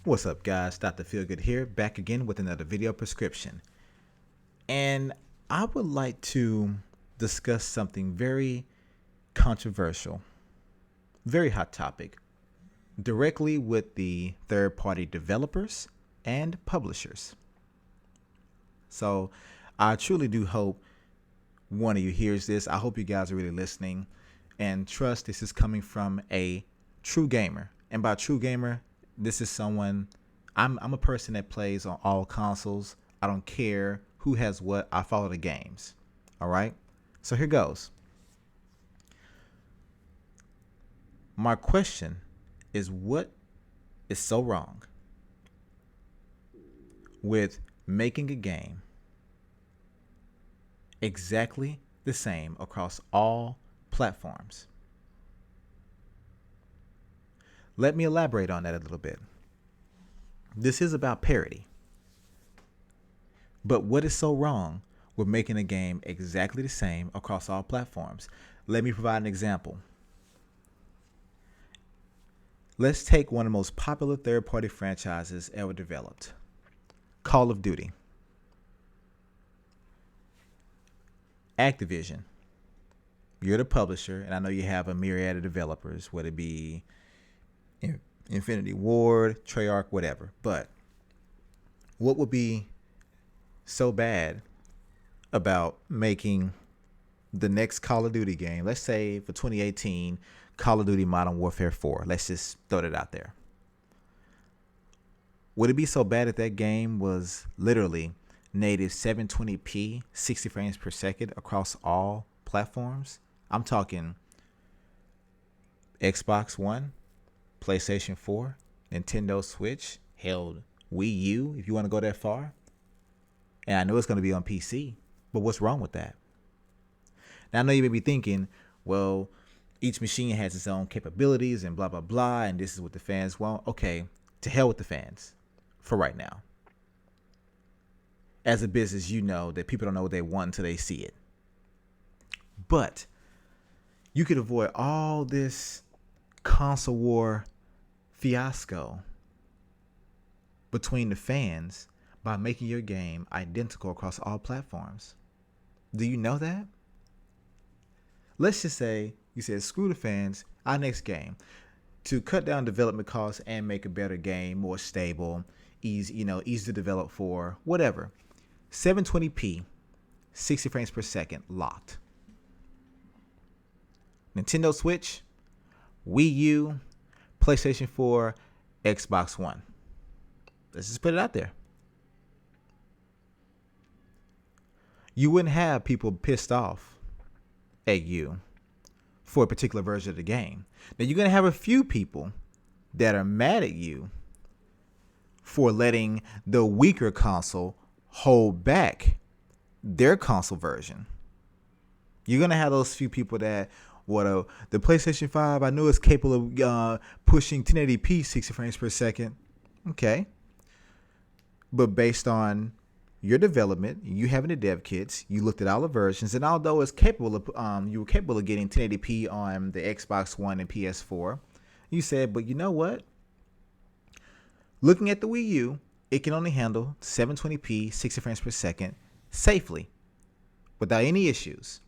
What's up, guys? DrFeelGood here, back again with another video prescription. And I would like to discuss something very controversial, very hot topic, directly with the third-party developers and publishers. So I truly do hope one of you hears this. I hope you guys are really listening, and trust this is coming from a true gamer. And by true gamer, this is someone, I'm a person that plays on all consoles. I don't care who has what. I follow the games. All right. So here goes. My question is, what is so wrong with making a game exactly the same across all platforms? Let me elaborate on that a little bit. This is about parity. But what is so wrong with making a game exactly the same across all platforms? Let me provide an example. Let's take one of the most popular third-party franchises ever developed, Call of Duty. Activision, you're the publisher, and I know you have a myriad of developers, whether it be Infinity Ward, Treyarch, whatever. But what would be so bad about making the next Call of Duty game, let's say for 2018, Call of Duty Modern Warfare 4. Let's just throw it out there. Would it be so bad if that game was literally native 720p, 60 frames per second across all platforms? I'm talking Xbox One, PlayStation 4, Nintendo Switch, hell, Wii U, if you want to go that far. And I know it's going to be on PC, but what's wrong with that? Now, I know you may be thinking, well, each machine has its own capabilities and blah, blah, blah, and this is what the fans want. Okay, to hell with the fans for right now. As a business, you know that people don't know what they want until they see it. But you could avoid all this console war fiasco between the fans by making your game identical across all platforms. Do you know that? Let's just say you said, screw the fans, our next game, to cut down development costs and make a better game, more stable, easy to develop for, whatever. 720p, 60 frames per second, locked. Nintendo Switch, Wii U, PlayStation 4, Xbox One. Let's just put it out there. You wouldn't have people pissed off at you for a particular version of the game. Now, you're going to have a few people that are mad at you for letting the weaker console hold back their console version. You're going to have those few people that, the PlayStation 5, I know it's capable of pushing 1080p 60 frames per second. Okay. But based on your development, you having the dev kits, you looked at all the versions, and although it's capable of, you were capable of getting 1080p on the Xbox One and PS4, you said, but you know what? Looking at the Wii U, it can only handle 720p, 60 frames per second safely, without any issues.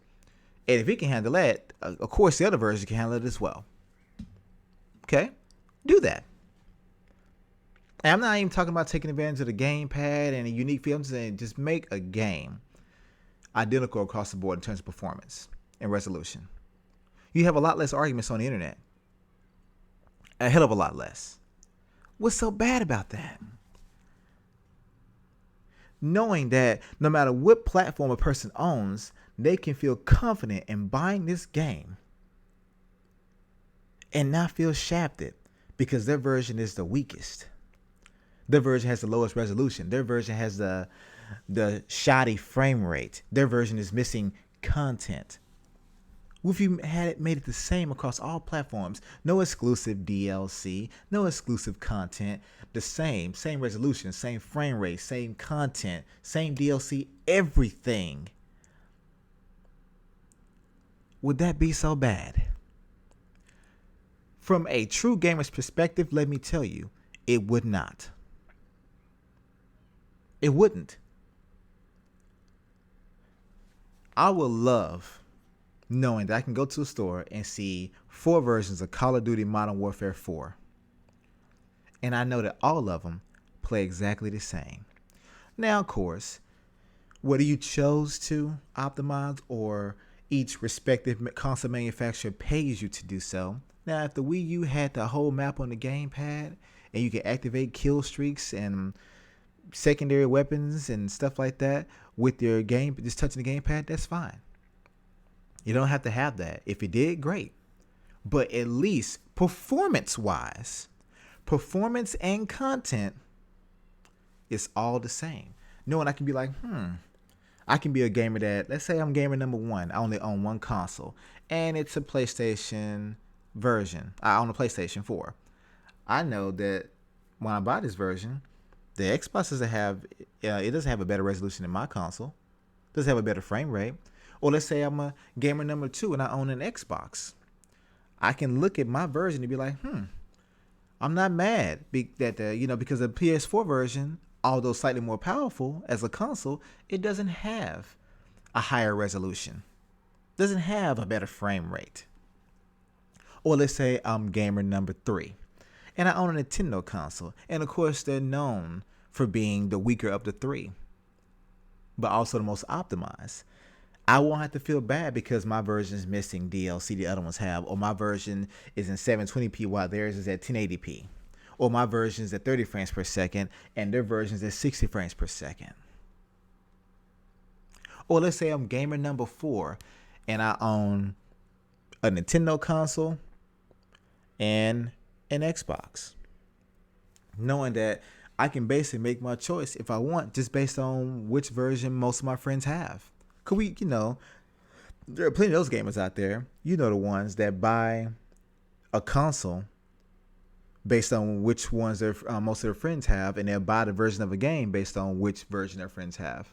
And if it can handle that, of course, the other version can handle it as well. Okay? Do that. And I'm not even talking about taking advantage of the gamepad and a unique feel. I'm saying just make a game identical across the board in terms of performance and resolution. You have a lot less arguments on the internet. A hell of a lot less. What's so bad about that? Knowing that no matter what platform a person owns, they can feel confident in buying this game and not feel shafted because their version is the weakest. Their version has the lowest resolution. Their version has the shoddy frame rate. Their version is missing content. What if you made it the same across all platforms? No exclusive DLC, no exclusive content. The same resolution, same frame rate, same content, same DLC, everything. Would that be so bad? From a true gamer's perspective, let me tell you, It would not. It wouldn't. I would love knowing that I can go to a store and see 4 versions of Call of Duty Modern Warfare 4. And I know that all of them play exactly the same. Now, of course, whether you chose to optimize or each respective console manufacturer pays you to do so. Now, if the Wii U had the whole map on the gamepad and you could activate kill streaks and secondary weapons and stuff like that with your game, just touching the gamepad, that's fine. You don't have to have that. If you did, great. But at least performance-wise, performance and content is all the same. Knowing I can be like, I can be a gamer that, let's say I'm gamer number 1. I only own one console, and it's a PlayStation version. I own a PlayStation 4. I know that when I buy this version, the Xbox doesn't have a better resolution than my console. It doesn't have a better frame rate. Or let's say I'm a gamer number 2 and I own an Xbox. I can look at my version and be like, I'm not mad that because the PS4 version, although slightly more powerful as a console, it doesn't have a higher resolution. Doesn't have a better frame rate. Or let's say I'm gamer number 3 and I own a Nintendo console. And of course, they're known for being the weaker of the 3, but also the most optimized. I won't have to feel bad because my version is missing DLC the other ones have, or my version is in 720p while theirs is at 1080p, or my version is at 30 frames per second and their version is at 60 frames per second. Or let's say I'm gamer number 4 and I own a Nintendo console and an Xbox, knowing that I can basically make my choice if I want, just based on which version most of my friends have. Cause there are plenty of those gamers out there. You know, the ones that buy a console based on which ones most of their friends have, and they'll buy the version of a game based on which version their friends have.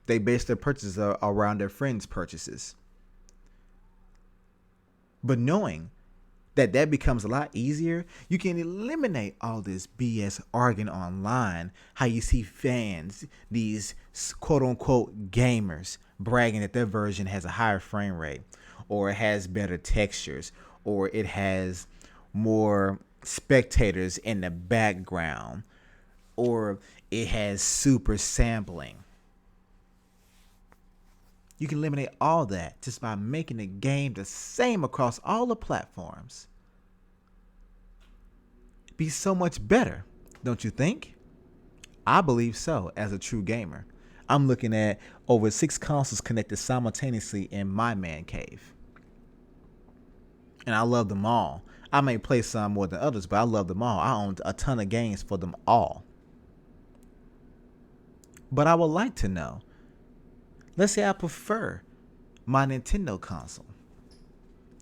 They base their purchases around their friends' purchases. But knowing that becomes a lot easier, you can eliminate all this BS arguing online. How you see fans, these quote unquote gamers, bragging that their version has a higher frame rate, or it has better textures, or it has more spectators in the background, or it has super sampling. You can eliminate all that just by making the game the same across all the platforms. Be so much better, don't you think? I believe so, as a true gamer. I'm looking at over 6 consoles connected simultaneously in my man cave. And I love them all. I may play some more than others, but I love them all. I own a ton of games for them all. But I would like to know, let's say I prefer my Nintendo console.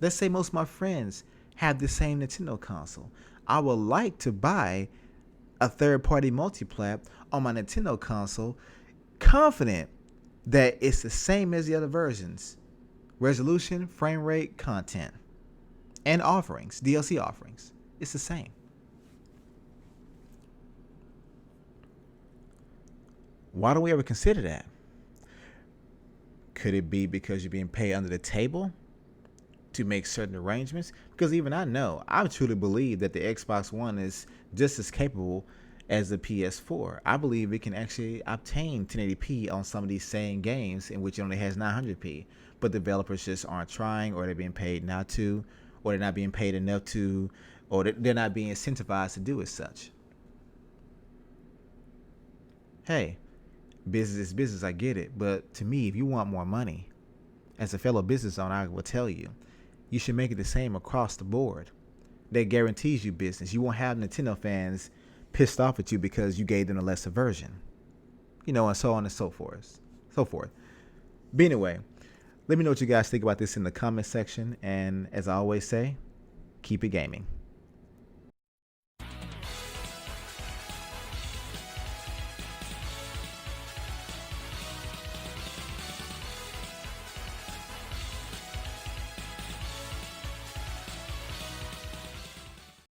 Let's say most of my friends have the same Nintendo console. I would like to buy a third-party multiplat on my Nintendo console, confident that it's the same as the other versions. Resolution, frame rate, content, and offerings, DLC offerings. It's the same. Why don't we ever consider that? Could it be because you're being paid under the table to make certain arrangements? Because even I truly believe that the Xbox One is just as capable as the PS4. I believe it can actually obtain 1080p on some of these same games in which it only has 900p, but developers just aren't trying, or they're being paid not to, or they're not being paid enough to, or they're not being incentivized to do as such. Hey, business is business, I get it, but to me, if you want more money, as a fellow business owner, I will tell you, you should make it the same across the board. That guarantees you business. You won't have Nintendo fans pissed off at you because you gave them a lesser version, and so on and so forth. But anyway, let me know what you guys think about this in the comment section, and as I always say, keep it gaming.